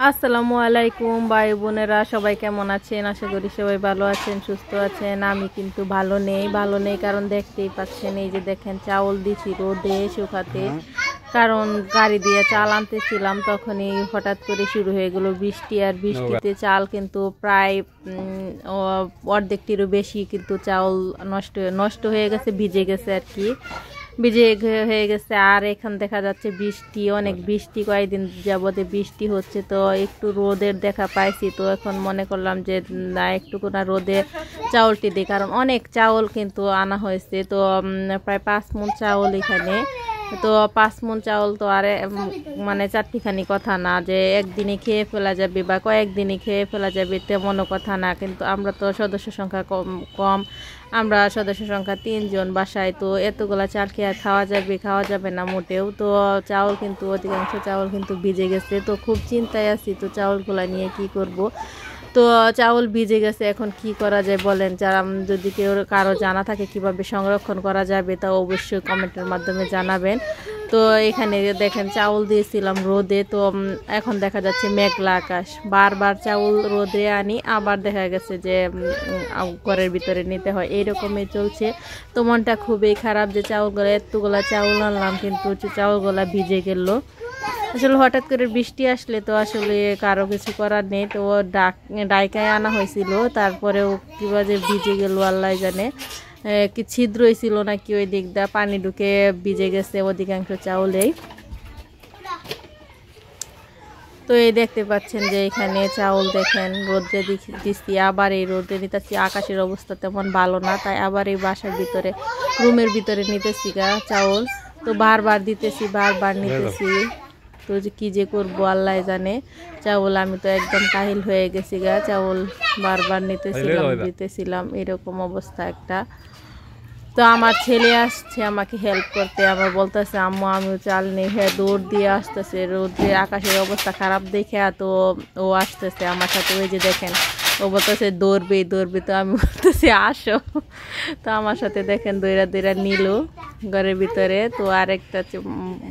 আসসালামু আলাইকুম ভাই বোনেরা, সবাই কেমন আছেন? আশা করি সবাই ভালো আছেন, সুস্থ আছেন। আমি কিন্তু ভালো নেই কারণ দেখতেই পাচ্ছেন, এই যে দেখেন চাউল দিছি রোদে শুকাতে, কারণ গাড়ি দিয়ে চাল আনতেছিলাম তখনই হঠাৎ করে শুরু হয়ে গেল বৃষ্টি। আর বৃষ্টিতে চাল কিন্তু প্রায় অর্ধেকটিরও বেশি কিন্তু চাউল নষ্ট হয়ে গেছে, ভিজে গেছে আর কি, ভিজে হয়ে গেছে। আর এখন দেখা যাচ্ছে বৃষ্টি, অনেক বৃষ্টি, কয়েকদিন যাবতে বৃষ্টি হচ্ছে, তো একটু রোদের দেখা পাইছি। তো এখন মনে করলাম যে না, একটু না রোদে চাউলটি দিই, কারণ অনেক চাউল কিন্তু আনা হয়েছে। তো প্রায় 5 মণ চাউল এখানে। তো 5 মণ চাউল তো আর মানে চারটিখানি কথা না যে একদিনে খেয়ে ফেলা যাবে বা কয়েকদিনে খেয়ে ফেলা যাবে, তেমনও কথা না। কিন্তু আমরা তো সদস্য সংখ্যা কম, আমরা সদস্য সংখ্যা 3 জন বাসায়, তো এতগুলা চাল খেয়ে খাওয়া যাবে না মোটেও। তো চাউল কিন্তু অধিকাংশ চাউল কিন্তু ভিজে গেছে, তো খুব চিন্তায় আছি তো চাউলগুলা নিয়ে কি করব। তো চাউল ভিজে গেছে, এখন কি করা যায় বলেন? যারা যদি কারো জানা থাকে কিভাবে সংরক্ষণ করা যাবে তা অবশ্যই কমেন্টের মাধ্যমে জানাবেন। তো এখানে দেখেন চাউল দিয়েছিলাম রোদে, তো এখন দেখা যাচ্ছে মেঘলা আকাশ, বারবার চাউল রোদে আনি, আবার দেখা গেছে যে ঘরের ভিতরে নিতে হয়, এইরকমই চলছে। তো মনটা খুবই খারাপ যে এতগুলা চাউল আনলাম কিন্তু চাউলগুলা ভিজে গেল। আসলে হঠাৎ করে বৃষ্টি আসলে তো আসলে কারো কিছু করার নেই। তো ডাইকায় আনা হয়েছিল, তারপরেও কিবা যে ভিজে গেল আল্লাহ জানে, কি ছিদ্র হয়েছিল নাকি ওই দিক দিয়ে পানি ঢুকে ভিজে গেছে অধিকাংশ চাউলেই। তো এই দেখতে পাচ্ছেন যে এখানে চাউল দেখেন রোদে দিচ্ছি, আবার এই রোদে নিতেছি। আকাশের অবস্থা তেমন ভালো না, তাই আবার এই বাসার ভিতরে রুমের ভিতরে নিতেছি চাউল। তো বারবার দিতেছি, বারবার নিতেছি, তো যে কী যে করবো আল্লাহ জানে। চাউল আমি তো একদম কাহিল হয়ে গেছি চাউল বারবার দিতেছিলাম, এরকম অবস্থা একটা। তো আমার ছেলে আসছে আমাকে হেল্প করতে, আমার বলতেছে আম্মু আমিও চাল নেই। হ্যাঁ, দৌড় দিয়ে আসতেছে, রোদে আকাশের অবস্থা খারাপ দেখে। তো ও আসতেছে আমার সাথে, ওই যে দেখেন ও বলতেছে দৌড়বে। তো আমি বলতেছি আসো। তো আমার সাথে দেখেন দৌড়া নিল ঘরের ভিতরে। তো আরেকটা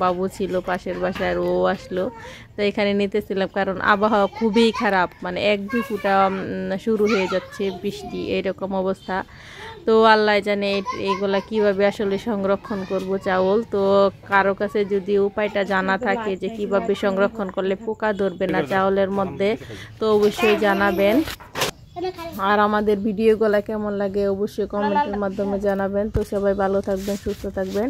বাবু ছিল পাশের বাসায়, ও আসলো। তো এখানে নিতেছিলাম কারণ আবহাওয়া খুবই খারাপ, মানে 1-2 ফুটা শুরু হয়ে যাচ্ছে বৃষ্টি, এইরকম অবস্থা। তো আল্লাহ জানে এইগুলা কিভাবে আসলে সংরক্ষণ করব চাউল। তো কারো কাছে যদি উপায়টা জানা থাকে যে কিভাবে সংরক্ষণ করলে পোকা ধরবে না চাউলের মধ্যে, তো অবশ্যই জানাবেন। আর আমাদের ভিডিওগুলা কেমন লাগে অবশ্যই কমেন্টের মাধ্যমে জানাবেন। তো সবাই ভালো থাকবেন, সুস্থ থাকবেন।